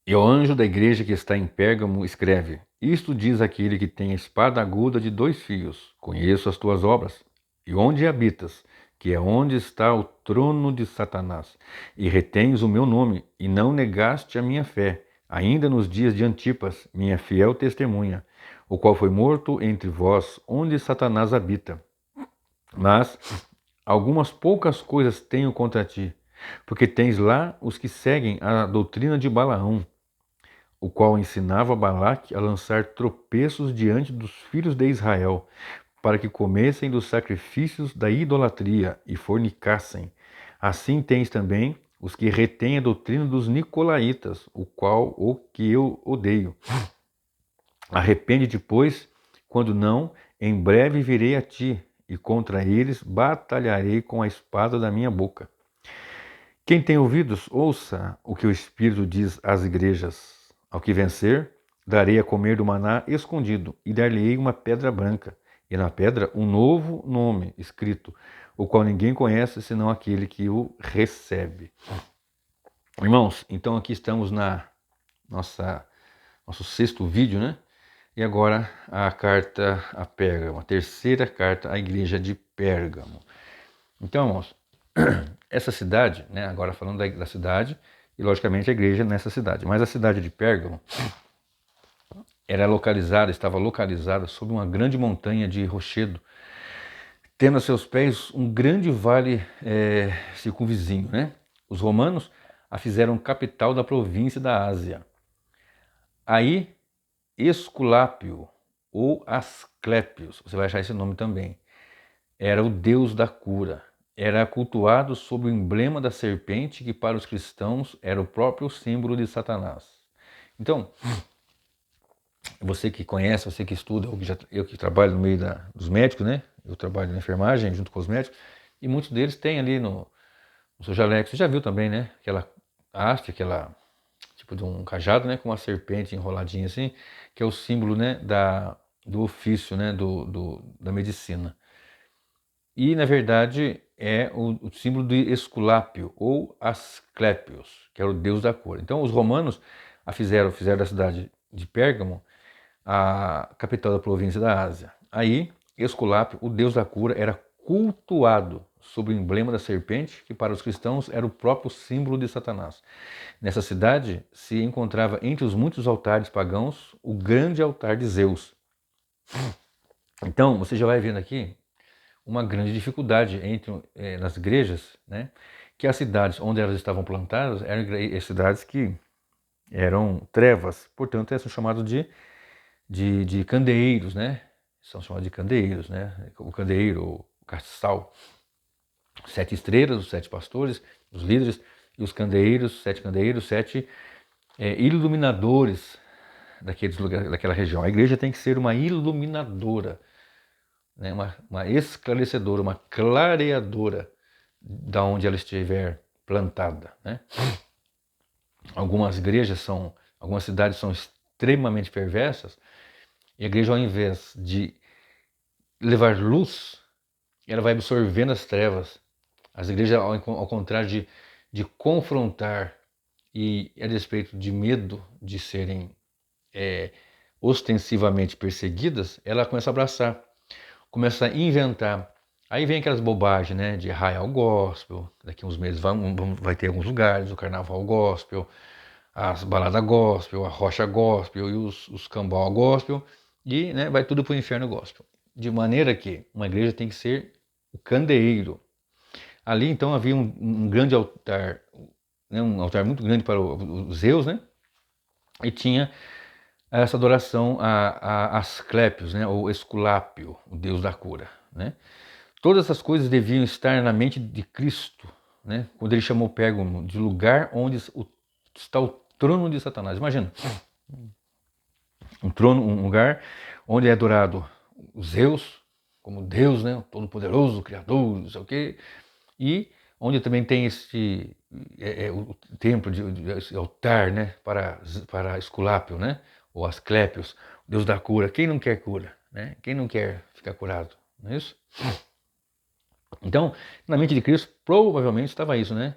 E ao anjo da igreja que está em Pérgamo escreve: Isto diz aquele que tem a espada aguda de 2 fios. Conheço as tuas obras, e onde habitas, que é onde está o trono de Satanás. E retens o meu nome, e não negaste a minha fé, ainda nos dias de Antipas, minha fiel testemunha, o qual foi morto entre vós, onde Satanás habita. Mas algumas poucas coisas tenho contra ti, porque tens lá os que seguem a doutrina de Balaão, o qual ensinava Balaque a lançar tropeços diante dos filhos de Israel, para que comessem dos sacrifícios da idolatria e fornicassem. Assim tens também os que retêm a doutrina dos nicolaítas, o que eu odeio. Arrepende-te, pois, quando não, em breve virei a ti, e contra eles batalharei com a espada da minha boca. Quem tem ouvidos, ouça o que o Espírito diz às igrejas. Ao que vencer, darei a comer do maná escondido, e dar-lhe-ei uma pedra branca, e na pedra um novo nome escrito, o qual ninguém conhece senão aquele que o recebe. Irmãos, então aqui estamos na nosso sexto vídeo, né? E agora a carta a Pérgamo, a terceira carta à igreja de Pérgamo. Então, irmãos, essa cidade, né, agora falando da cidade, e logicamente a igreja nessa cidade, mas a cidade de Pérgamo estava localizada sob uma grande montanha de rochedo, tendo a seus pés um grande vale circunvizinho, né? Os romanos a fizeram capital da província da Ásia. Aí, Esculápio, ou Asclépios, você vai achar esse nome também, era o deus da cura. Era cultuado sob o emblema da serpente, que para os cristãos era o próprio símbolo de Satanás. Então, você que conhece, você que estuda, eu que trabalho no meio dos médicos, né? Eu trabalho na enfermagem junto com os médicos, e muitos deles têm ali no seu jaleco. Você já viu também, né? Aquela haste, aquela tipo de um cajado, né? Com uma serpente enroladinha assim, que é o símbolo, né? Do ofício, né? Da medicina. E, na verdade, é o símbolo de Esculápio, ou Asclépios, que era o deus da cor. Então, os romanos fizeram da cidade de Pérgamo a capital da província da Ásia. Aí, Esculápio, o deus da cura, era cultuado sob o emblema da serpente, que para os cristãos era o próprio símbolo de Satanás. Nessa cidade se encontrava, entre os muitos altares pagãos, o grande altar de Zeus. Então, você já vai vendo aqui uma grande dificuldade nas igrejas, né? Que as cidades onde elas estavam plantadas eram cidades que eram trevas, portanto, são chamados de candeeiros, né? São chamados de candeeiros, né? O candeeiro, o castiçal, 7 estrelas, os 7 pastores, os líderes, e os candeeiros, 7 candeeiros, 7 iluminadores daquela região. A igreja tem que ser uma iluminadora, né, uma esclarecedora, uma clareadora da onde ela estiver plantada, né? Algumas cidades são extremamente perversas, e a igreja, ao invés de levar luz, ela vai absorvendo as trevas. As igrejas, ao contrário de confrontar e a despeito de medo de serem ostensivamente perseguidas, ela começa a abraçar, começa a inventar. Aí vem aquelas bobagens, né, de arraial gospel, daqui uns meses vai ter alguns lugares, o carnaval gospel, as baladas gospel, a rocha gospel e os cambau gospel, e, né, vai tudo para o inferno gospel. De maneira que uma igreja tem que ser o candeeiro. Ali então havia um grande altar, né, um altar muito grande para os Zeus, né, e tinha essa adoração a Asclépios, né, ou Esculápio, o deus da cura, né. Todas essas coisas deviam estar na mente de Cristo, né? Quando ele chamou Pérgamo de lugar onde está o trono de Satanás. Imagina, um lugar onde é adorado o Zeus, como Deus, né? Todo-Poderoso, Criador, não sei o quê, e onde também tem o templo, esse altar, né? Para Esculápio, né? Ou Asclépios, Deus da cura. Quem não quer cura, né? Quem não quer ficar curado, não é isso? Então, na mente de Cristo, provavelmente estava isso, né?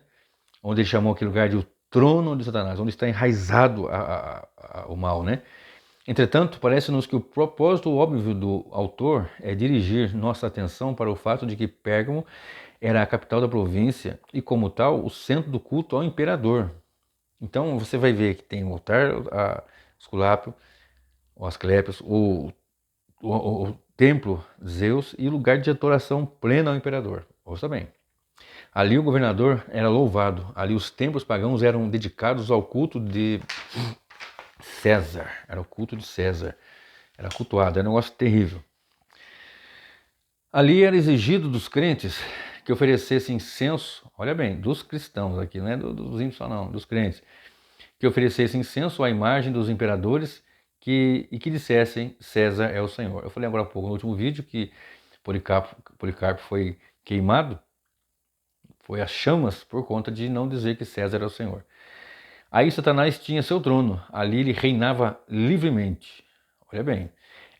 Onde ele chamou aquele lugar de o trono de Satanás, onde está enraizado o mal, né? Entretanto, parece-nos que o propósito óbvio do autor é dirigir nossa atenção para o fato de que Pérgamo era a capital da província e, como tal, o centro do culto ao imperador. Então você vai ver que tem o altar a Esculápio, o Asclépios, o templo de Zeus e o lugar de adoração plena ao imperador. Ouça bem. Ali o governador era louvado, ali os templos pagãos eram dedicados ao culto de César, era o culto de César, era cultuado, era um negócio terrível. Ali era exigido dos crentes que oferecessem incenso, olha bem, dos cristãos aqui, não é dos ímpios só não, dos crentes, que oferecessem incenso à imagem dos imperadores e que dissessem César é o Senhor. Eu falei agora há pouco no último vídeo que Policarpo foi queimado, foi às chamas por conta de não dizer que César era o Senhor. Aí Satanás tinha seu trono, ali ele reinava livremente. Olha bem,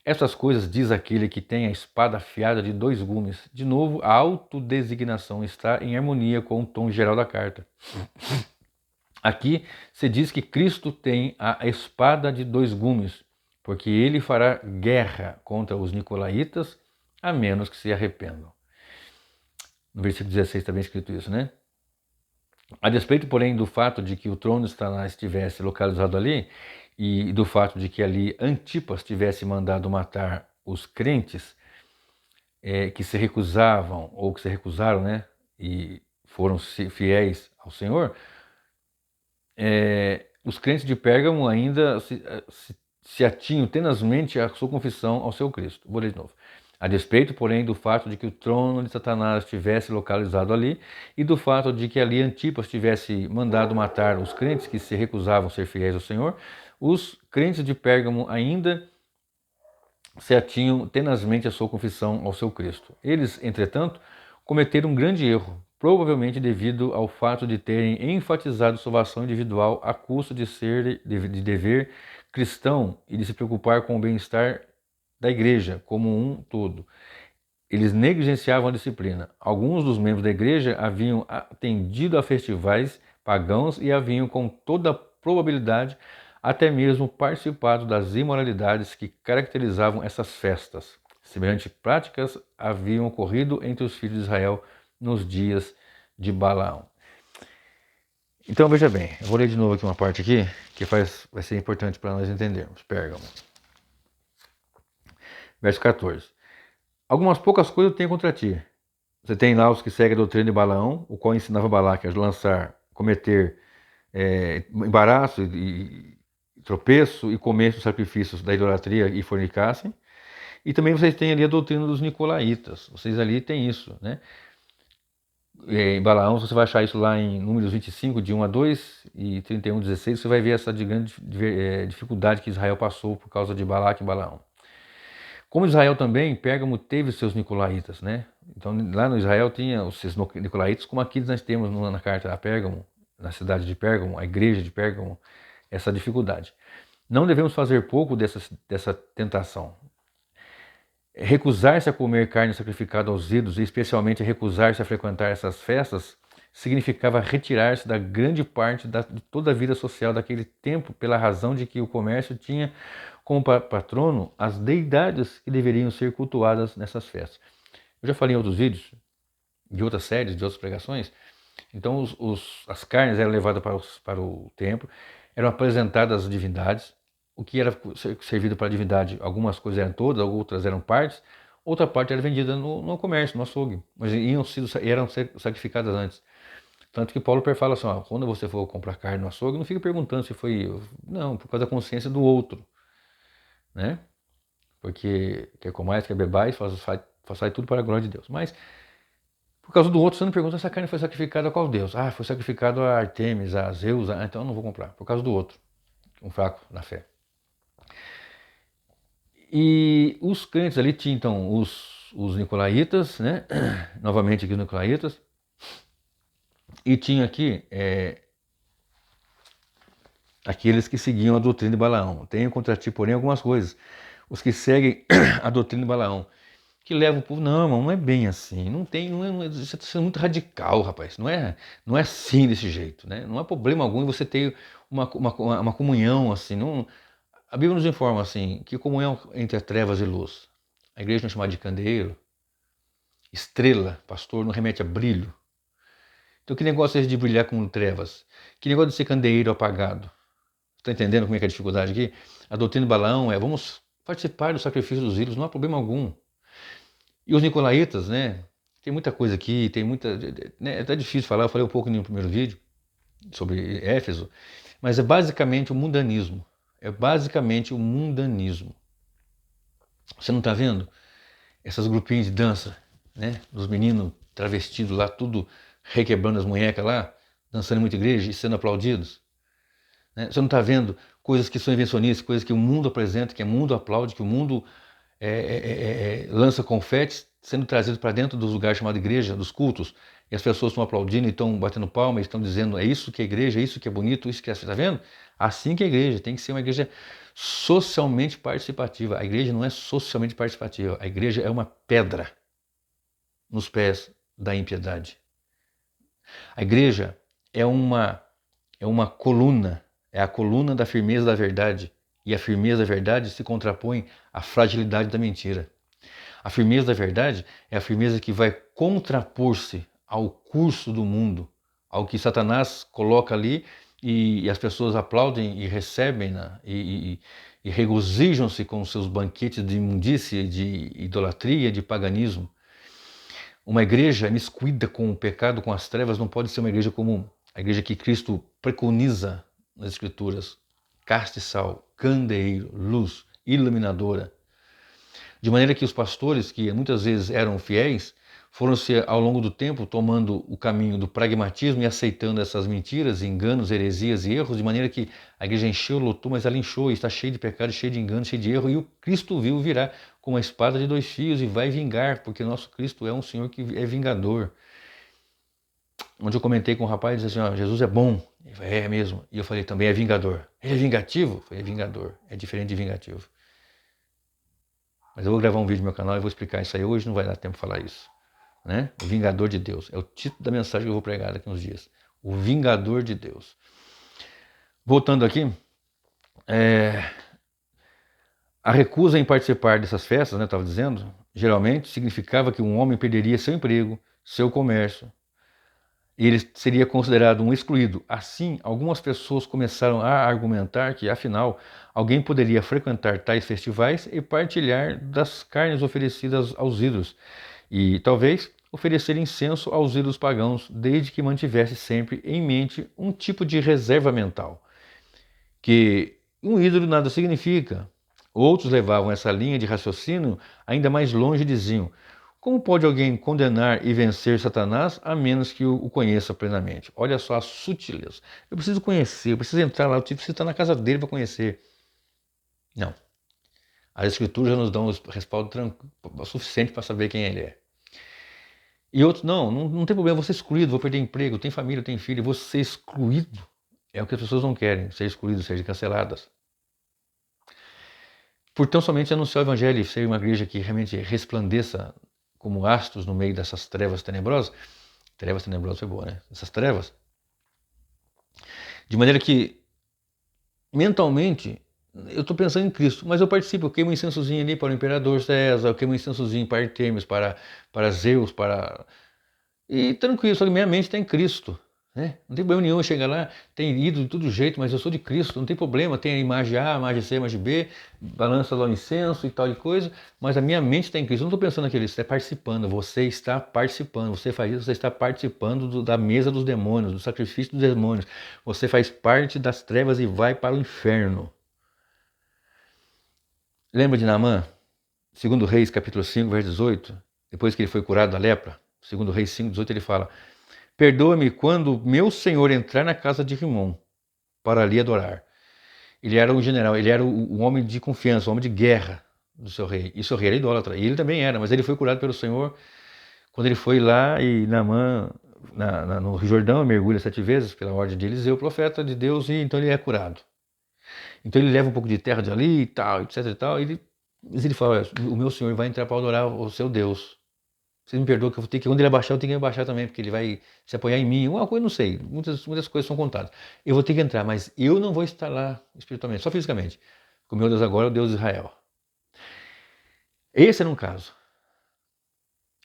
essas coisas diz aquele que tem a espada afiada de 2 gumes. De novo, a autodesignação está em harmonia com o tom geral da carta. Aqui se diz que Cristo tem a espada de 2 gumes, porque ele fará guerra contra os nicolaítas, a menos que se arrependam. No versículo 16 está bem escrito isso, né? A despeito, porém, do fato de que o trono de Satanás estivesse localizado ali e do fato de que ali Antipas tivesse mandado matar os crentes que se recusavam ou que se recusaram, né, e foram fiéis ao Senhor, os crentes de Pérgamo ainda se atinham tenazmente à sua confissão ao seu Cristo. Vou ler de novo. A despeito, porém, do fato de que o trono de Satanás estivesse localizado ali e do fato de que ali Antipas tivesse mandado matar os crentes que se recusavam a ser fiéis ao Senhor, os crentes de Pérgamo ainda se atinham tenazmente à sua confissão ao seu Cristo. Eles, entretanto, cometeram um grande erro, provavelmente devido ao fato de terem enfatizado salvação individual à custa de dever cristão e de se preocupar com o bem-estar da igreja como um todo. Eles negligenciavam a disciplina. Alguns dos membros da igreja haviam atendido a festivais pagãos e haviam, com toda probabilidade, até mesmo participado das imoralidades que caracterizavam essas festas. Semelhantes práticas haviam ocorrido entre os filhos de Israel nos dias de Balaão. Então veja bem, eu vou ler de novo aqui uma parte aqui que vai ser importante para nós entendermos. Pérgamo. Verso 14. Algumas poucas coisas eu tenho contra ti. Você tem lá os que seguem a doutrina de Balaão, o qual ensinava Balaque a cometer embaraço e tropeço e comer os sacrifícios da idolatria e fornicassem. E também vocês têm ali a doutrina dos nicolaítas. Vocês ali têm isso, né? Em Balaão, você vai achar isso lá em Números 25, de 1 a 2 e 31, 16. Você vai ver essa grande dificuldade que Israel passou por causa de Balaque e Balaão. Como Israel também, Pérgamo teve seus nicolaítas, né? Então lá no Israel tinha os seus nicolaítas, como aqui nós temos na carta a Pérgamo, na cidade de Pérgamo, a igreja de Pérgamo, essa dificuldade. Não devemos fazer pouco dessa tentação. Recusar-se a comer carne sacrificada aos ídolos, e especialmente recusar-se a frequentar essas festas, significava retirar-se da grande parte de toda a vida social daquele tempo, pela razão de que o comércio tinha como patrono as deidades que deveriam ser cultuadas nessas festas. Eu já falei em outros vídeos, de outras séries, de outras pregações. Então as carnes eram levadas para o templo, eram apresentadas às divindades. O que era servido para a divindade, algumas coisas eram todas, outras eram partes, outra parte era vendida no comércio, no açougue, mas eram sacrificadas antes. Tanto que Paulo fala assim, ó, quando você for comprar carne no açougue, não fica perguntando se foi... Não, por causa da consciência do outro, né? Porque quer comais, quer bebais, façai tudo para a glória de Deus. Mas, por causa do outro, você não pergunta se a carne foi sacrificada a qual Deus. Ah, foi sacrificado a Artemis, a Zeus, então eu não vou comprar. Por causa do outro, um fraco na fé. E os crentes ali tinham, então, os nicolaítas, né? Novamente aqui os nicolaítas. E tinha aqui aqueles que seguiam a doutrina de Balaão. Tenho contra ti, porém, algumas coisas. Os que seguem a doutrina de Balaão, que leva o povo. Não, irmão, não é bem assim. Não tem, você está sendo muito radical, rapaz. Não é assim desse jeito, né? Não há problema algum em você ter uma comunhão assim. Não, a Bíblia nos informa assim que comunhão entre as trevas e luz. A igreja não é chamada de candeeiro, estrela, pastor, não remete a brilho. Então que negócio é esse de brilhar com trevas? Que negócio de ser candeeiro apagado? Está entendendo como é que é a dificuldade aqui? A doutrina de Balaão é: vamos participar do sacrifício dos ídolos, não há problema algum. E os nicolaítas, né? Tem muita coisa aqui, tem muita. Né, é até difícil falar, eu falei um pouco no primeiro vídeo sobre Éfeso, mas é basicamente o mundanismo. É basicamente o mundanismo. Você não está vendo essas grupinhas de dança, né? Dos meninos travestidos lá, tudo requebrando as munhecas lá, dançando em muita igreja e sendo aplaudidos? Né? Você não está vendo coisas que são invencionistas, coisas que o mundo apresenta, que o mundo aplaude, que o mundo lança confetes sendo trazidos para dentro dos lugares chamados igreja, dos cultos, e as pessoas estão aplaudindo e estão batendo palmas, estão dizendo: é isso que é igreja, é isso que é bonito, isso que é. Você está vendo? Assim que é a igreja, tem que ser uma igreja socialmente participativa. A igreja não é socialmente participativa, a igreja é uma pedra nos pés da impiedade. A igreja é uma coluna, é a coluna da firmeza da verdade. E a firmeza da verdade se contrapõe à fragilidade da mentira. A firmeza da verdade é a firmeza que vai contrapor-se ao curso do mundo, ao que Satanás coloca ali e as pessoas aplaudem e recebem, né? E regozijam-se com os seus banquetes de imundícia, de idolatria, de paganismo. Uma igreja miscuída com o pecado, com as trevas, não pode ser uma igreja comum. A igreja que Cristo preconiza nas Escrituras: caste sal, candeeiro, luz, iluminadora. De maneira que os pastores, que muitas vezes eram fiéis, foram-se ao longo do tempo tomando o caminho do pragmatismo e aceitando essas mentiras, enganos, heresias e erros, de maneira que a igreja encheu, lotou, mas ela inchou e está cheia de pecado, cheia de engano, cheia de erro, e o Cristo viu virá com uma espada de dois fios e vai vingar, porque nosso Cristo é um Senhor que é vingador. Onde eu comentei com um rapaz e disse assim: Jesus é bom. Ele falou: é mesmo. E eu falei: também é vingador. Ele é vingativo? Eu falei: é vingador. É diferente de vingativo. Mas eu vou gravar um vídeo no meu canal e vou explicar isso aí. Hoje não vai dar tempo de falar isso. Né? O Vingador de Deus. É o título da mensagem que eu vou pregar daqui a uns dias. O Vingador de Deus. Voltando aqui, a recusa em participar dessas festas, né, eu estava dizendo, geralmente significava que um homem perderia seu emprego, seu comércio, e ele seria considerado um excluído. Assim, algumas pessoas começaram a argumentar que, afinal, alguém poderia frequentar tais festivais e partilhar das carnes oferecidas aos ídolos, e talvez oferecer incenso aos ídolos pagãos, desde que mantivesse sempre em mente um tipo de reserva mental, que um ídolo nada significa. Outros levavam essa linha de raciocínio ainda mais longe e diziam: como pode alguém condenar e vencer Satanás a menos que o conheça plenamente? Olha só a sutileza. Eu preciso conhecer, eu preciso entrar lá, eu preciso estar na casa dele para conhecer. Não. As Escrituras já nos dão o respaldo suficiente para saber quem ele é. E outros: não tem problema, vou ser excluído, vou perder emprego, tem família, tem filho, vou ser excluído. É o que as pessoas não querem, ser excluídas, ser canceladas. Portanto, somente anunciar o Evangelho e ser uma igreja que realmente resplandeça como astros no meio dessas trevas tenebrosas. Trevas tenebrosas foi boa, né? Essas trevas. De maneira que, mentalmente, eu estou pensando em Cristo, mas eu participo, eu queimo um incensozinho ali para o imperador César, eu queimo um incensozinho para Artemis, para Zeus, para... E tranquilo, só que minha mente está em Cristo. Né? Não tem problema nenhum eu chegar lá, tem ídolo de todo jeito, mas eu sou de Cristo, não tem problema, tem a imagem A, a imagem C, a imagem B, balança lá o incenso e tal de coisa, mas a minha mente está em Cristo. Eu não estou pensando naquilo, você está participando, você está participando, você faz isso, você está participando da mesa dos demônios, do sacrifício dos demônios, você faz parte das trevas e vai para o inferno. Lembra de Naamã? 2 Reis, capítulo 5, verso 18, depois que ele foi curado da lepra, 2 Reis 5, 18, ele fala: perdoa-me quando meu senhor entrar na casa de Rimom para ali adorar. Ele era um general, ele era o homem de confiança, o homem de guerra do seu rei. E o seu rei era idólatra, e ele também era, mas ele foi curado pelo Senhor quando ele foi lá e Naamã, no Rio Jordão, mergulha 7 vezes pela ordem de Eliseu, profeta de Deus, e então ele é curado. Então ele leva um pouco de terra de ali e tal, etc e tal, e ele Mas ele fala, o meu Senhor vai entrar para adorar o seu Deus. Vocês me perdoam que eu vou ter que, quando ele abaixar, eu tenho que abaixar também, porque ele vai se apoiar em mim. Uma coisa, não sei, muitas coisas são contadas. Eu vou ter que entrar, mas eu não vou estar lá espiritualmente, só fisicamente. O meu Deus agora é o Deus de Israel. Esse era um caso.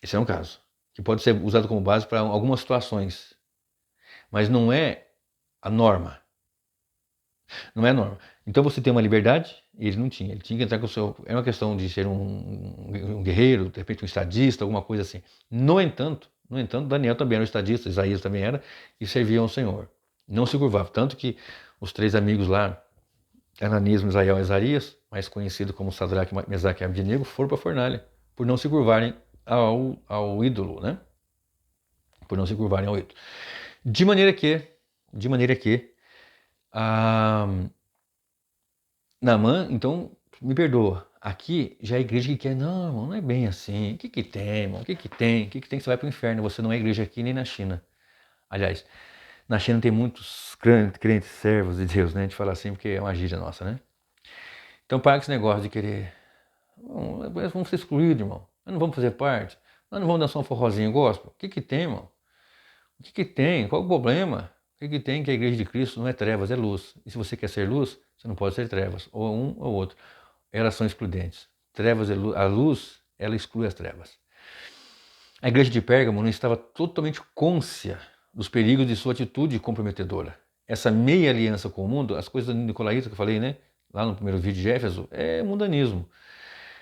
Esse é um caso que pode ser usado como base para algumas situações, mas não é a norma. Não é a norma. Então você tem uma liberdade, e ele não tinha. Ele tinha que entrar com o seu. Era uma questão de ser um guerreiro, de repente um estadista, alguma coisa assim. No entanto, Daniel também era um estadista, Isaías também era, e serviam ao Senhor. Não se curvava. Tanto que os três amigos lá, Ananias, Misael e Azarias, mais conhecido como Sadraque, Mesaque e Abednego, foram para a fornalha, por não se curvarem ao ídolo, né? Por não se curvarem ao ídolo. De maneira que, Naamã, então, me perdoa. Aqui já é a igreja que quer, não, irmão, não é bem assim. O que que tem, irmão? O que que tem? O que que tem que você vai para o inferno? Você não é igreja aqui nem na China. Aliás, na China tem muitos crentes servos de Deus, né? A gente fala assim porque é uma gíria nossa, né? Então para com esse negócio de querer, nós vamos ser excluídos, irmão. Nós não vamos fazer parte. Nós não vamos dançar um forrozinho gospel. O que que tem, irmão? O que que tem? Qual o problema? O que que tem que a igreja de Cristo não é trevas, é luz. E se você quer ser luz, você não pode ser trevas, ou um ou outro. Elas são excludentes. Trevas é luz, a luz, ela exclui as trevas. A igreja de Pérgamo não estava totalmente cônscia dos perigos de sua atitude comprometedora. Essa meia aliança com o mundo, as coisas do nicolaíta que eu falei, né? Lá no primeiro vídeo de Éfeso, é mundanismo.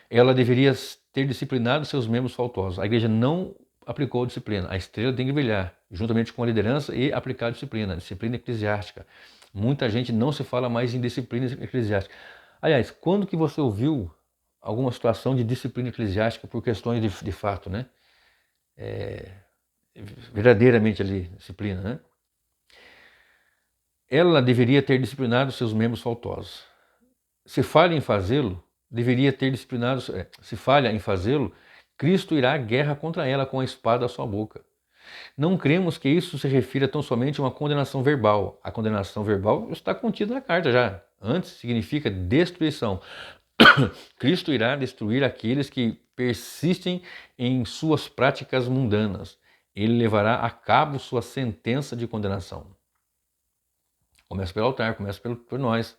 Ela deveria ter disciplinado seus membros faltosos. A igreja não aplicou a disciplina. A estrela tem que brilhar, juntamente com a liderança e aplicar a disciplina eclesiástica. Muita gente não se fala mais em disciplina eclesiástica. Aliás, quando que você ouviu alguma situação de disciplina eclesiástica por questões de fato, né? Verdadeiramente ali, disciplina, né? Ela deveria ter disciplinado seus membros faltosos. Se falha em fazê-lo, deveria ter disciplinado. Se falha em fazê-lo, Cristo irá à guerra contra ela com a espada à sua boca. Não cremos que isso se refira tão somente a uma condenação verbal. A condenação verbal está contida na carta já. Antes significa destruição. Cristo irá destruir aqueles que persistem em suas práticas mundanas. Ele levará a cabo sua sentença de condenação. Começa pelo altar, começa por nós.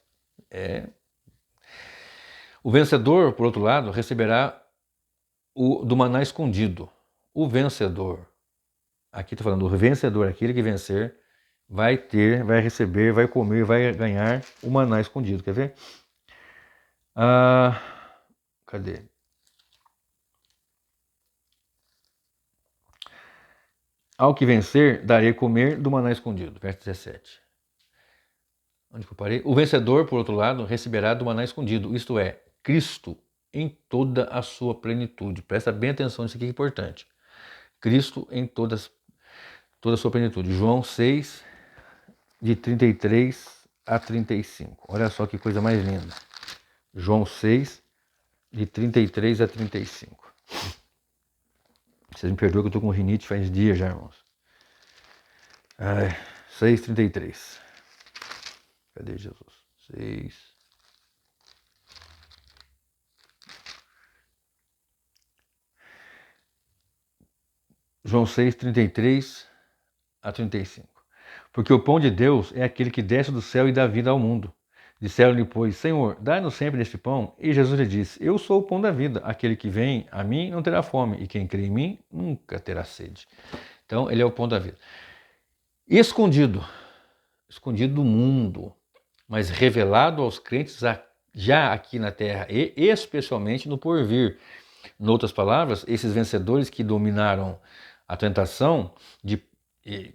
O vencedor, por outro lado, receberá do maná escondido. O vencedor, aqui estou falando do vencedor, aquele que vencer, vai receber, vai comer, vai ganhar o maná escondido. Quer ver? Cadê? Ao que vencer, darei comer do maná escondido. Verso 17. Onde que eu parei? O vencedor, por outro lado, receberá do maná escondido, isto é, Cristo em toda a sua plenitude. Presta bem atenção nisso aqui que é importante. Cristo em toda a sua plenitude. João 6, de 33 a 35. Olha só que coisa mais linda. João 6, de 33 a 35. Vocês me perdoam que eu estou com rinite faz dias já, irmãos. 6:33. Cadê Jesus? 6. João 6, 33 a 35. Porque o pão de Deus é aquele que desce do céu e dá vida ao mundo. Disseram-lhe, pois, Senhor, dá-nos sempre deste pão. E Jesus lhe disse, eu sou o pão da vida. Aquele que vem a mim não terá fome, e quem crê em mim nunca terá sede. Então, ele é o pão da vida. Escondido do mundo, mas revelado aos crentes já aqui na terra e especialmente no porvir. Em outras palavras, esses vencedores que dominaram a tentação,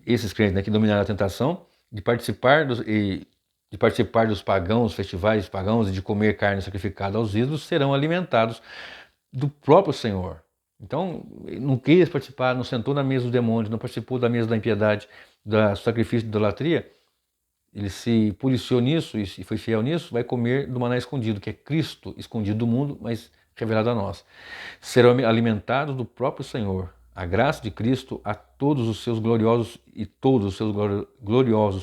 esses crentes, né, que dominaram a tentação de participar dos pagãos, festivais pagãos e de comer carne sacrificada aos ídolos, serão alimentados do próprio Senhor. Então, não quis participar, não sentou na mesa dos demônios, não participou da mesa da impiedade, do sacrifício de idolatria, ele se policiou nisso e foi fiel nisso, vai comer do maná escondido, que é Cristo escondido do mundo, mas revelado a nós. Serão alimentados do próprio Senhor. A graça de Cristo a todos os seus gloriosos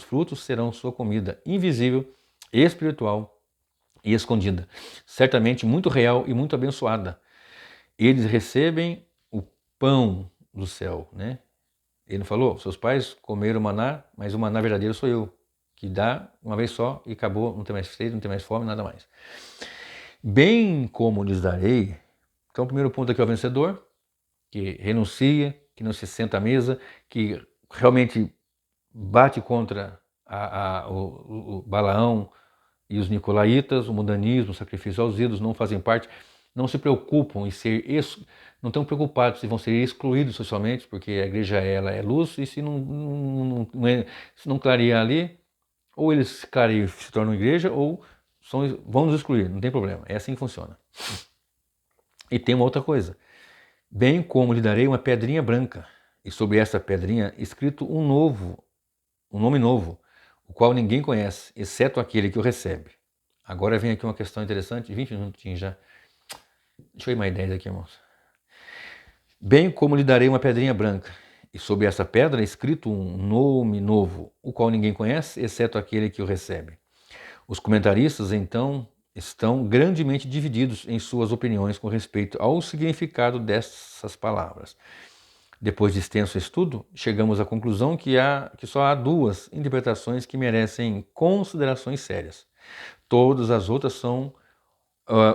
frutos serão sua comida invisível e espiritual e escondida, certamente muito real e muito abençoada. Eles recebem o pão do céu, né? Ele não falou, seus pais comeram maná, mas o maná verdadeiro sou eu, que dá uma vez só e acabou, não tem mais sede, não tem mais fome, nada mais. Bem como lhes darei, então o primeiro ponto aqui é o vencedor, que renuncia, que não se senta à mesa, que realmente bate contra o Balaão e os nicolaítas, o mundanismo, o sacrifício aos ídolos, não fazem parte, não se preocupam em ser, não estão preocupados se vão ser excluídos socialmente, porque a igreja ela é luz, e se se não clarear ali, ou eles clareiam e se tornam igreja, ou vão nos excluir, não tem problema, é assim que funciona. E tem uma outra coisa, bem como lhe darei uma pedrinha branca, e sobre essa pedrinha escrito um nome novo, o qual ninguém conhece, exceto aquele que o recebe. Agora vem aqui uma questão interessante, 20 minutinhos já. Deixa eu ir mais 10 aqui, irmãos. Bem como lhe darei uma pedrinha branca, e sobre essa pedra escrito um nome novo, o qual ninguém conhece, exceto aquele que o recebe. Os comentaristas, então, estão grandemente divididos em suas opiniões com respeito ao significado dessas palavras. Depois de extenso estudo, chegamos à conclusão que só há duas interpretações que merecem considerações sérias. Todas as outras são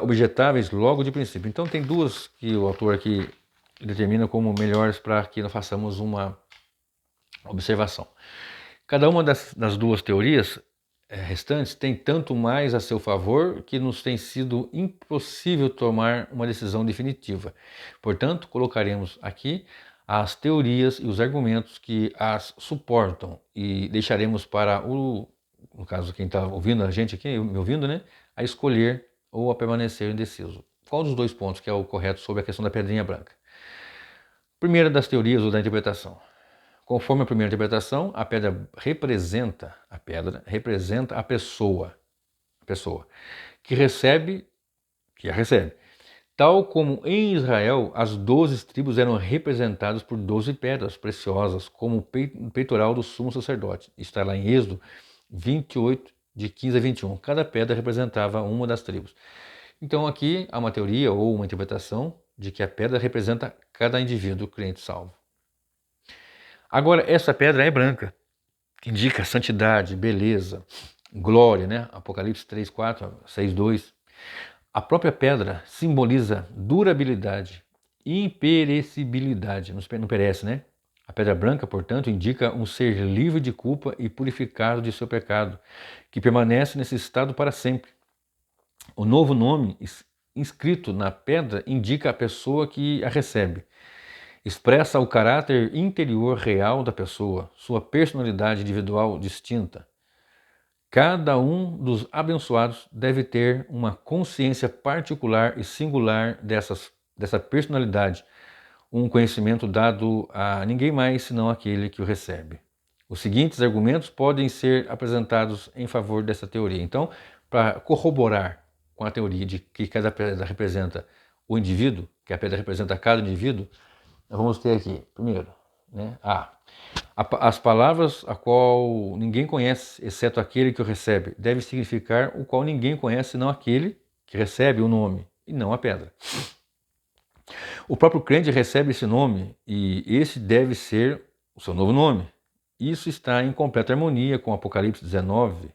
objetáveis logo de princípio. Então tem duas que o autor aqui determina como melhores para que nós façamos uma observação. Cada uma das duas teorias restantes tem tanto mais a seu favor que nos tem sido impossível tomar uma decisão definitiva. Portanto, colocaremos aqui as teorias e os argumentos que as suportam e deixaremos para no caso quem está ouvindo a gente aqui, me ouvindo, né, a escolher ou a permanecer indeciso. Qual dos dois pontos que é o correto sobre a questão da pedrinha branca? Primeira das teorias ou da interpretação. Conforme a primeira interpretação, a pedra representa a pessoa que a recebe. Tal como em Israel, as 12 tribos eram representadas por 12 pedras preciosas, como o peitoral do sumo sacerdote. Está lá em Êxodo 28, de 15 a 21. Cada pedra representava uma das tribos. Então aqui há uma teoria ou uma interpretação de que a pedra representa cada indivíduo crente salvo. Agora, essa pedra é branca, que indica santidade, beleza, glória, né? Apocalipse 3, 4, 6, 2. A própria pedra simboliza durabilidade e imperecibilidade, não perece, né? A pedra branca, portanto, indica um ser livre de culpa e purificado de seu pecado, que permanece nesse estado para sempre. O novo nome inscrito na pedra indica a pessoa que a recebe. Expressa o caráter interior real da pessoa, sua personalidade individual distinta. Cada um dos abençoados deve ter uma consciência particular e singular dessa personalidade, um conhecimento dado a ninguém mais senão aquele que o recebe. Os seguintes argumentos podem ser apresentados em favor dessa teoria. Então, para corroborar com a teoria de que cada pedra representa o indivíduo, que a pedra representa cada indivíduo, nós vamos ter aqui, primeiro, né, as palavras a qual ninguém conhece, exceto aquele que o recebe, deve significar o qual ninguém conhece, senão aquele que recebe o nome, e não a pedra. O próprio crente recebe esse nome, e esse deve ser o seu novo nome. Isso está em completa harmonia com Apocalipse 19,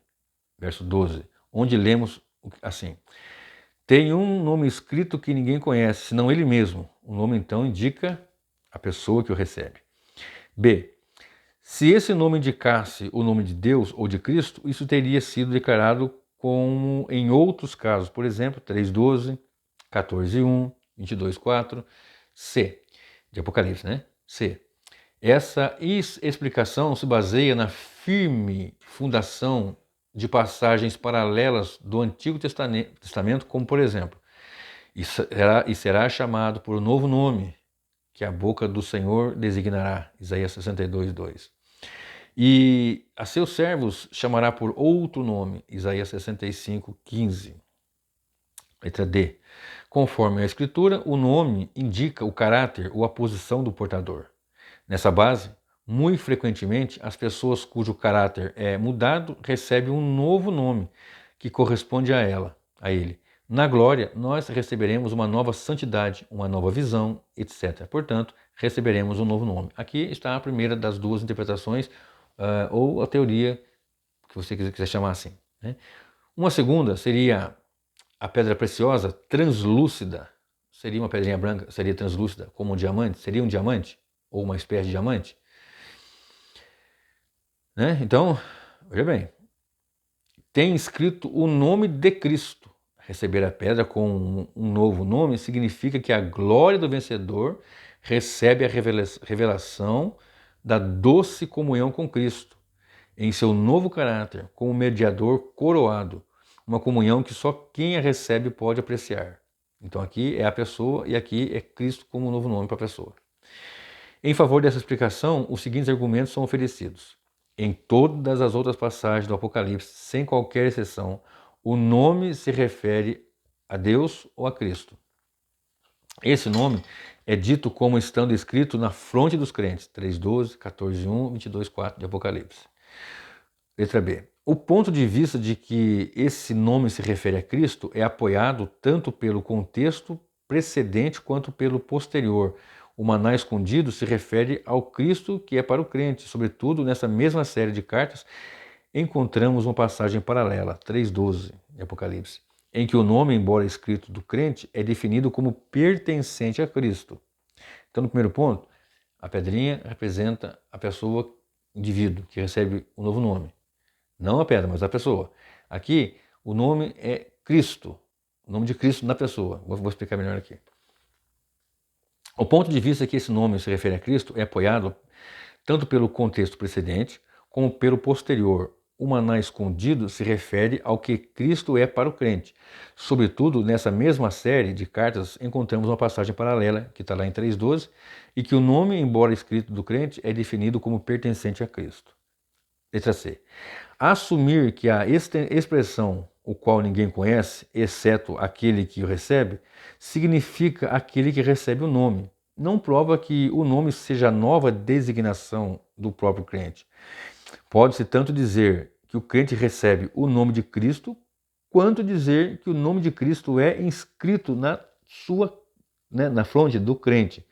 verso 12, onde lemos assim: tem um nome escrito que ninguém conhece, senão ele mesmo. O nome então indica a pessoa que o recebe. B. Se esse nome indicasse o nome de Deus ou de Cristo, isso teria sido declarado como em outros casos, por exemplo, 3:12, 14:1, 22:4, C, de Apocalipse, né? C. Essa explicação se baseia na firme fundação de passagens paralelas do Antigo Testamento, como por exemplo, e será chamado por um novo nome, que a boca do Senhor designará, Isaías 62:2. E a seus servos chamará por outro nome, Isaías 65:15. Letra D. Conforme a Escritura, o nome indica o caráter ou a posição do portador. Nessa base, muito frequentemente, as pessoas cujo caráter é mudado recebem um novo nome que corresponde a ela. a Ele. Na glória, nós receberemos uma nova santidade, uma nova visão, etc. Portanto, receberemos um novo nome. Aqui está a primeira das duas interpretações, ou a teoria que você quiser chamar assim, né? Uma segunda seria a pedra preciosa translúcida. Seria uma pedrinha branca, seria translúcida como um diamante? Seria um diamante? Ou uma espécie de diamante? Né? Então, veja bem, tem escrito o nome de Cristo. Receber a pedra com um novo nome significa que a glória do vencedor recebe a revelação da doce comunhão com Cristo, em seu novo caráter, como mediador coroado, uma comunhão que só quem a recebe pode apreciar. Então aqui é a pessoa e aqui é Cristo como um novo nome para a pessoa. Em favor dessa explicação, os seguintes argumentos são oferecidos. Em todas as outras passagens do Apocalipse, sem qualquer exceção, o nome se refere a Deus ou a Cristo. Esse nome é dito como estando escrito na fronte dos crentes, 3:12, 14:1, 22:4 de Apocalipse. Letra B. O ponto de vista de que esse nome se refere a Cristo é apoiado tanto pelo contexto precedente quanto pelo posterior. O maná escondido se refere ao Cristo que é para o crente. Sobretudo, nessa mesma série de cartas, encontramos uma passagem paralela, 3:12 de Apocalipse, em que o nome, embora escrito do crente, é definido como pertencente a Cristo. Então, no primeiro ponto, a pedrinha representa a pessoa, indivíduo, que recebe um novo nome. Não a pedra, mas a pessoa. Aqui, o nome é Cristo, o nome de Cristo na pessoa. Vou explicar melhor aqui. O ponto de vista que esse nome se refere a Cristo é apoiado tanto pelo contexto precedente como pelo posterior. O maná escondido se refere ao que Cristo é para o crente. Sobretudo, nessa mesma série de cartas, encontramos uma passagem paralela, que está lá em 3:12, e que o nome, embora escrito do crente, é definido como pertencente a Cristo. Letra C. Assumir que a expressão o qual ninguém conhece, exceto aquele que o recebe, significa aquele que recebe o nome. Não prova que o nome seja a nova designação do próprio crente. Pode-se tanto dizer que o crente recebe o nome de Cristo, quanto dizer que o nome de Cristo é inscrito na fronte do crente.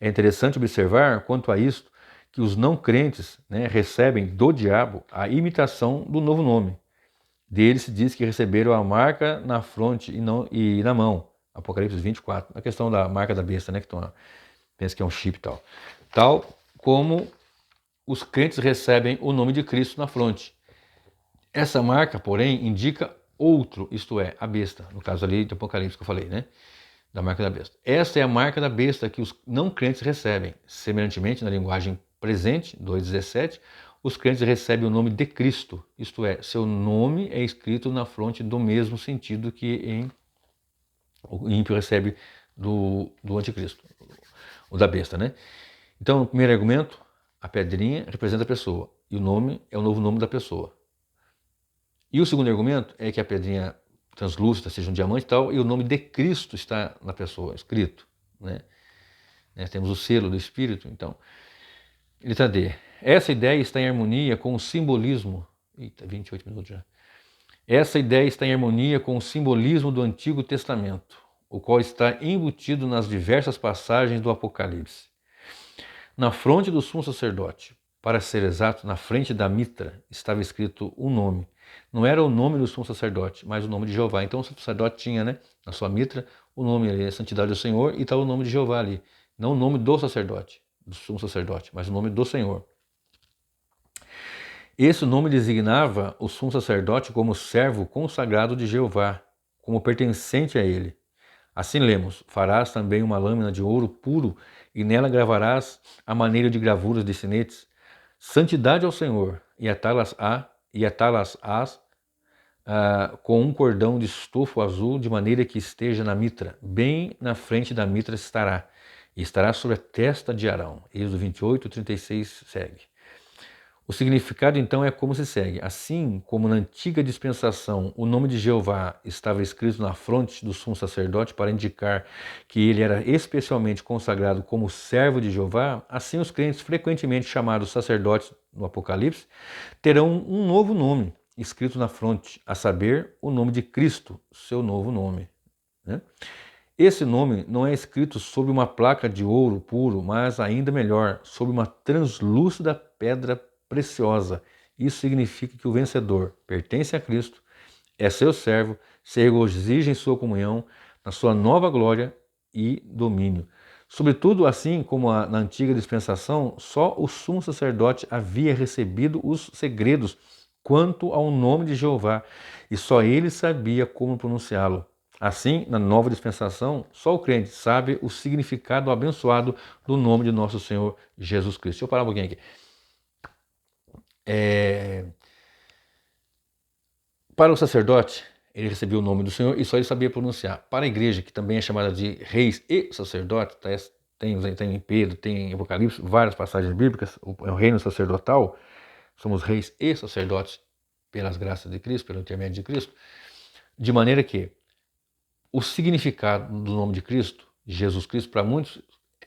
É interessante observar, quanto a isto, que os não crentes recebem do diabo a imitação do novo nome. Deles se diz que receberam a marca na fronte e na mão. Apocalipse 24. A questão da marca da besta, que pensa que é um chip e tal. Tal como os crentes recebem o nome de Cristo na fronte. Essa marca, porém, indica outro, isto é, a besta. No caso ali do Apocalipse que eu falei, da marca da besta. Essa é a marca da besta que os não crentes recebem. Semelhantemente, na linguagem presente, 2:17, os crentes recebem o nome de Cristo, isto é, seu nome é escrito na fronte do mesmo sentido que o ímpio recebe do anticristo, o da besta, Então, o primeiro argumento, a pedrinha representa a pessoa, e o nome é o novo nome da pessoa. E o segundo argumento é que a pedrinha translúcida seja um diamante e tal, e o nome de Cristo está na pessoa, escrito, Temos o selo do Espírito, então. Letra D. Essa ideia está em harmonia com o simbolismo. Eita, 28 minutos já. Essa ideia está em harmonia com o simbolismo do Antigo Testamento, o qual está embutido nas diversas passagens do Apocalipse. Na fronte do sumo sacerdote, para ser exato, na frente da mitra, estava escrito um nome. Não era o nome do sumo sacerdote, mas o nome de Jeová. Então o sacerdote tinha, na sua mitra, o nome ali, a santidade do Senhor, e está o nome de Jeová ali. Não o nome do sacerdote, do sumo sacerdote, mas o nome do Senhor. Esse nome designava o sumo sacerdote como servo consagrado de Jeová, como pertencente a ele. Assim lemos: farás também uma lâmina de ouro puro e nela gravarás a maneira de gravuras de sinetes. Santidade ao Senhor, e atá-las-ás com um cordão de estofo azul, de maneira que esteja na mitra, bem na frente da mitra estará, e estará sobre a testa de Arão. Êxodo 28, 36 segue. O significado então é como se segue: assim como na antiga dispensação o nome de Jeová estava escrito na fronte do sumo sacerdote para indicar que ele era especialmente consagrado como servo de Jeová, assim os crentes frequentemente chamados sacerdotes no Apocalipse terão um novo nome, escrito na fronte, a saber, o nome de Cristo, seu novo nome. Né? Esse nome não é escrito sobre uma placa de ouro puro, mas ainda melhor, sobre uma translúcida pedra preciosa. Isso significa que o vencedor pertence a Cristo, é seu servo, se regozija em sua comunhão, na sua nova glória e domínio. Sobretudo, assim como na antiga dispensação, só o sumo sacerdote havia recebido os segredos quanto ao nome de Jeová, e só ele sabia como pronunciá-lo. Assim, na nova dispensação, só o crente sabe o significado abençoado do nome de nosso Senhor Jesus Cristo. Deixa eu parar um pouquinho aqui. Para o sacerdote, ele recebia o nome do Senhor e só ele sabia pronunciar. Para a igreja, que também é chamada de reis e sacerdotes, tem em Pedro, tem em Apocalipse, várias passagens bíblicas, é o reino sacerdotal, somos reis e sacerdotes pelas graças de Cristo, pelo intermédio de Cristo, de maneira que o significado do nome de Cristo, Jesus Cristo, para muitos,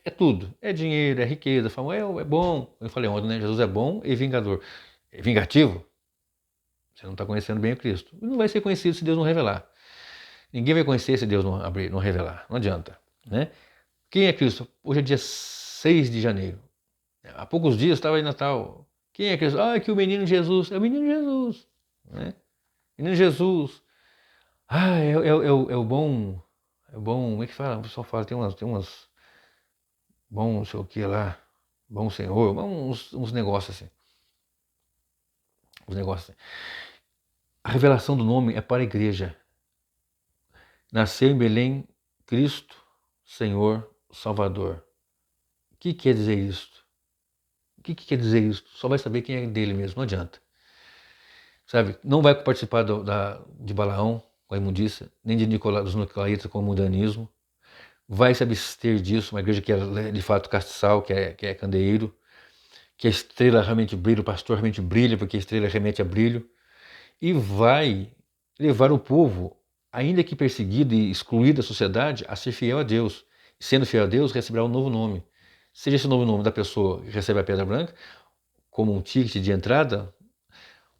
é tudo. É dinheiro, é riqueza, fama, é bom. Eu falei ontem, né? Jesus é bom e vingador. É vingativo? Você não está conhecendo bem o Cristo. E não vai ser conhecido se Deus não revelar. Ninguém vai conhecer se Deus não abrir, não revelar. Não adianta. Né? Quem é Cristo? Hoje é dia 6 de janeiro. Há poucos dias estava em Natal. Quem é Cristo? Ah, é que o menino Jesus. É o menino Jesus. Né? Menino Jesus. Ah, é o bom. É o bom. Como é que fala? O pessoal fala, tem umas. Bom, não sei o que lá. Bom Senhor. Uns negócios assim. Uns negócios assim. A revelação do nome é para a igreja. Nasceu em Belém Cristo, Senhor, Salvador. O que quer dizer isto? O que quer dizer isso? Só vai saber quem é dele mesmo, não adianta. Sabe? Não vai participar de Balaão com a imundícia, nem dos nicolaítas com o mundanismo. Vai se abster disso, uma igreja que é de fato castiçal, que é candeeiro, que a estrela realmente brilha, o pastor realmente brilha, porque a estrela remete a brilho, e vai levar o povo, ainda que perseguido e excluído da sociedade, a ser fiel a Deus. E sendo fiel a Deus, receberá um novo nome. Seja esse novo nome da pessoa que recebe a pedra branca, como um ticket de entrada,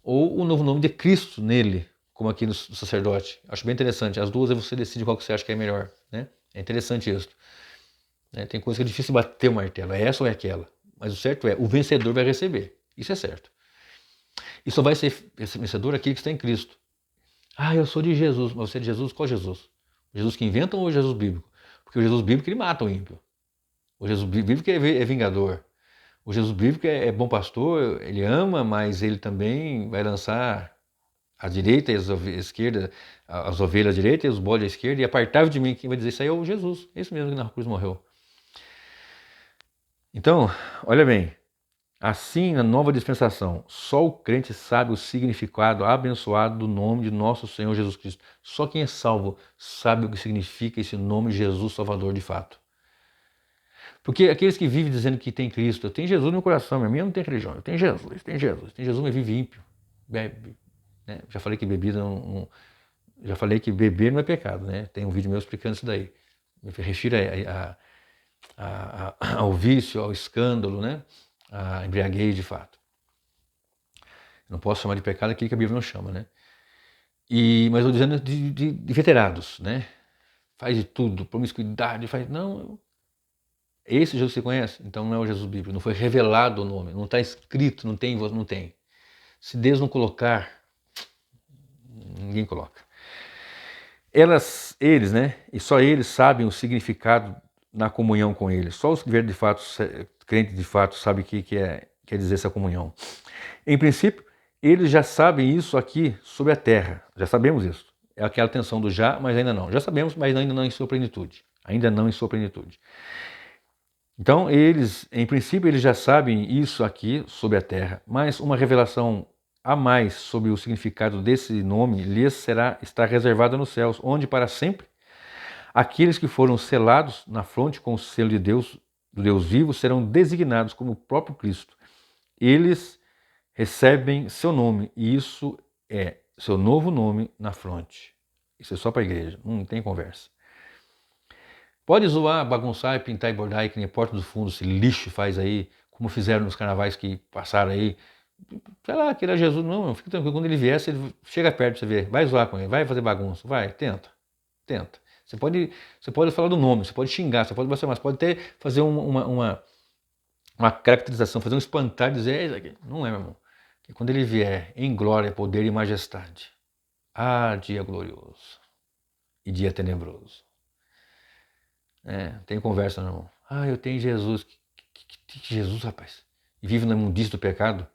ou o novo nome de Cristo nele, como aqui no sacerdote. Acho bem interessante. As duas você decide qual que você acha que é melhor. Né? É interessante isso. Tem coisa que é difícil bater o martelo. É essa ou é aquela? Mas o certo é, o vencedor vai receber. Isso é certo. E só vai ser vencedor aquele que está em Cristo. Ah, eu sou de Jesus. Mas você é de Jesus? Qual Jesus? O Jesus que inventam ou o Jesus bíblico? Porque o Jesus bíblico ele mata o ímpio. O Jesus bíblico é vingador. O Jesus bíblico é bom pastor, ele ama, mas ele também vai lançar à direita e à esquerda, as ovelhas à direita e os bodes à esquerda, e apartar de mim, quem vai dizer isso aí é o Jesus. É isso mesmo que na cruz morreu. Então, olha bem, assim na nova dispensação, só o crente sabe o significado abençoado do nome de nosso Senhor Jesus Cristo. Só quem é salvo sabe o que significa esse nome Jesus Salvador de fato. Porque aqueles que vivem dizendo que tem Cristo, eu tenho Jesus no meu coração, minha minha não tem religião, eu tenho Jesus, tem Jesus, mas vive ímpio, bebe. Né? Já falei que bebida já falei que beber não é pecado, né? Tem um vídeo meu explicando isso daí. Me refiro ao vício, ao escândalo, né? A embriaguez de fato. Não posso chamar de pecado aquilo que a Bíblia não chama, né? Mas eu dizendo de veterados, né? Faz de tudo, promiscuidade, faz. Não. Esse Jesus você conhece? Então não é o Jesus bíblico, não foi revelado o nome, não está escrito, não tem. Se Deus não colocar, ninguém coloca. Eles, né? E só eles sabem o significado na comunhão com Ele. Só os que de fato, crentes de fato, sabem o que quer dizer essa comunhão. Em princípio, eles já sabem isso aqui sobre a terra. Já sabemos isso. É aquela tensão do já, mas ainda não. Já sabemos, mas ainda não em sua plenitude. Ainda não em sua plenitude. Então, em princípio, eles já sabem isso aqui sobre a terra, mas uma revelação a mais sobre o significado desse nome lhes está reservada nos céus, onde para sempre aqueles que foram selados na fronte com o selo de Deus, do Deus vivo, serão designados como o próprio Cristo. Eles recebem seu nome e isso é seu novo nome na fronte. Isso é só para a igreja, não tem conversa. Pode zoar, bagunçar, pintar e bordar aí, que nem Porta do Fundo, esse lixo faz aí, como fizeram nos carnavais que passaram aí, sei lá, que era Jesus. Não, fica tranquilo. Quando ele vier, ele chega perto, você vê. Vai zoar com ele, vai fazer bagunça. Vai, tenta. Tenta. Você pode falar do nome, você pode xingar, você pode mas pode até fazer uma caracterização, fazer um espantalho e dizer, é isso aqui. Não é, meu irmão. Que quando ele vier em glória, poder e majestade, dia glorioso e dia tenebroso. Tem conversa, meu irmão. Eu tenho Jesus. Que Jesus, rapaz? E vive na imundícia do pecado.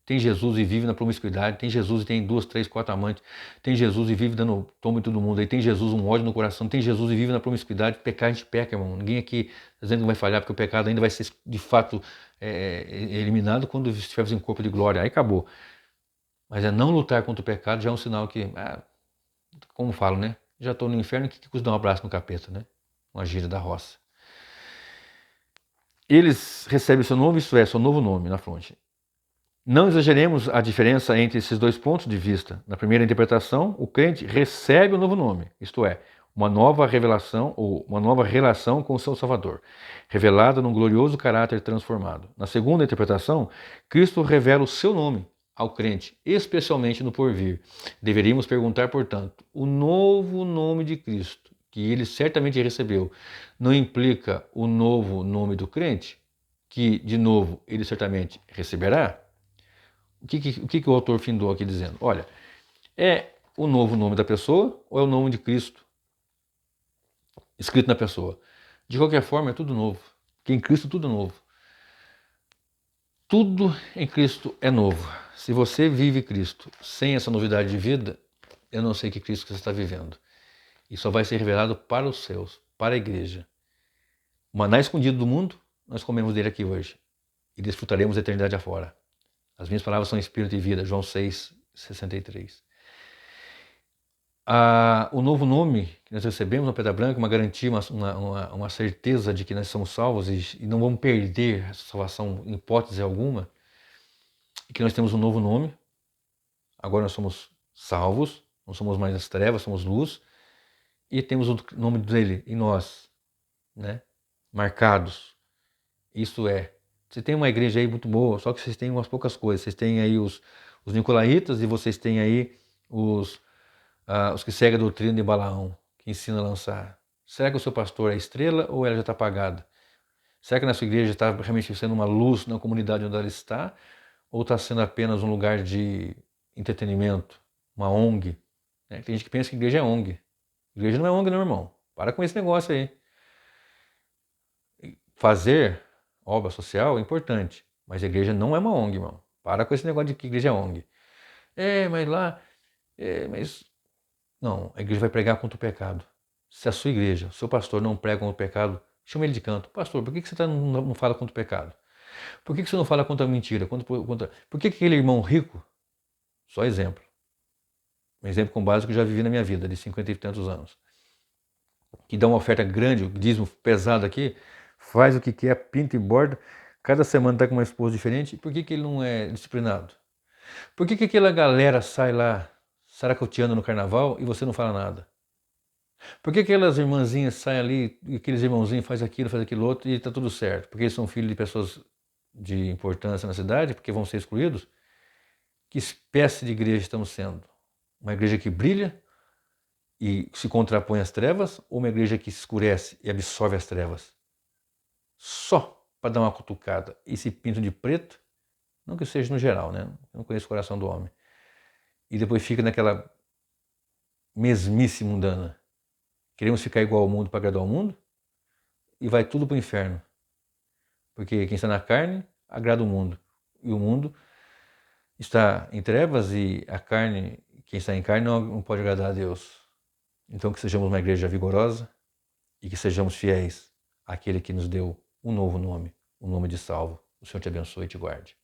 Tem Jesus e vive na promiscuidade. Tem Jesus e tem 2, 3, 4 amantes. Tem Jesus e vive dando toma em todo mundo. Aí tem Jesus, um ódio no coração. Tem Jesus e vive na promiscuidade. Pecar, a gente peca, irmão. Ninguém aqui está dizendo que vai falhar, porque o pecado ainda vai ser, de fato, eliminado quando estivermos em corpo de glória. Aí acabou. Mas não lutar contra o pecado já é um sinal que, como falo, né? Já estou no inferno, o que custa dar um abraço no capeta, né? Uma gíria da roça. Eles recebem seu novo, isto é, seu novo nome na fronte. Não exageremos a diferença entre esses dois pontos de vista. Na primeira interpretação, o crente recebe o novo nome, isto é, uma nova revelação ou uma nova relação com o seu Salvador, revelada num glorioso caráter transformado. Na segunda interpretação, Cristo revela o seu nome ao crente, especialmente no porvir. Deveríamos perguntar, portanto, o novo nome de Cristo, que ele certamente recebeu, não implica o novo nome do crente, que, de novo, ele certamente receberá? O que o autor findou aqui dizendo? Olha, é o novo nome da pessoa ou é o nome de Cristo escrito na pessoa? De qualquer forma, é tudo novo. Porque em Cristo tudo é novo. Tudo em Cristo é novo. Se você vive Cristo sem essa novidade de vida, eu não sei que Cristo você está vivendo. E só vai ser revelado para os céus, para a igreja. O maná escondido do mundo, nós comemos dele aqui hoje. E desfrutaremos a eternidade afora. As minhas palavras são espírito e vida, João 6, 63. O novo nome que nós recebemos na Pedra Branca, uma garantia, uma certeza de que nós somos salvos e não vamos perder essa salvação em hipótese alguma, e que nós temos um novo nome, agora nós somos salvos, não somos mais as trevas, somos luz, e temos o nome dele em nós, né? Marcados. Isso é. Você tem uma igreja aí muito boa, só que vocês têm umas poucas coisas. Vocês têm aí os nicolaítas e vocês têm aí os que seguem a doutrina de Balaão, que ensina a lançar. Será que o seu pastor é estrela ou ela já está apagada? Será que na sua igreja está realmente sendo uma luz na comunidade onde ela está? Ou está sendo apenas um lugar de entretenimento, uma ONG? Tem gente que pensa que igreja é ONG. Igreja não é ONG, não, irmão. Para com esse negócio aí. Fazer obra social é importante, mas a igreja não é uma ONG, irmão. Para com esse negócio de que igreja é ONG. Mas lá... mas... Não, a igreja vai pregar contra o pecado. Se a sua igreja, o seu pastor não prega contra o pecado, chama ele de canto. Pastor, por que você não fala contra o pecado? Por que você não fala contra a mentira? Por que aquele irmão rico, só exemplo, um exemplo com base que eu já vivi na minha vida, de 50 e tantos anos, que dá uma oferta grande, o dízimo pesado aqui, faz o que quer, pinta e borda, cada semana está com uma esposa diferente, por que ele não é disciplinado? Por que aquela galera sai lá saracoteando no carnaval e você não fala nada? Por que aquelas irmãzinhas saem ali e aqueles irmãozinhos faz aquilo outro e está tudo certo? Porque eles são filhos de pessoas de importância na cidade, porque vão ser excluídos? Que espécie de igreja estamos sendo? Uma igreja que brilha e se contrapõe às trevas ou uma igreja que se escurece e absorve as trevas? Só para dar uma cutucada e se pintam de preto, não que seja no geral, né? Eu não conheço o coração do homem. E depois fica naquela mesmice mundana. Queremos ficar igual ao mundo para agradar ao mundo e vai tudo para o inferno. Porque quem está na carne agrada o mundo. E o mundo está em trevas e a carne, quem está em carne não pode agradar a Deus. Então que sejamos uma igreja vigorosa e que sejamos fiéis àquele que nos deu um novo nome, um nome de salvo. O Senhor te abençoe e te guarde.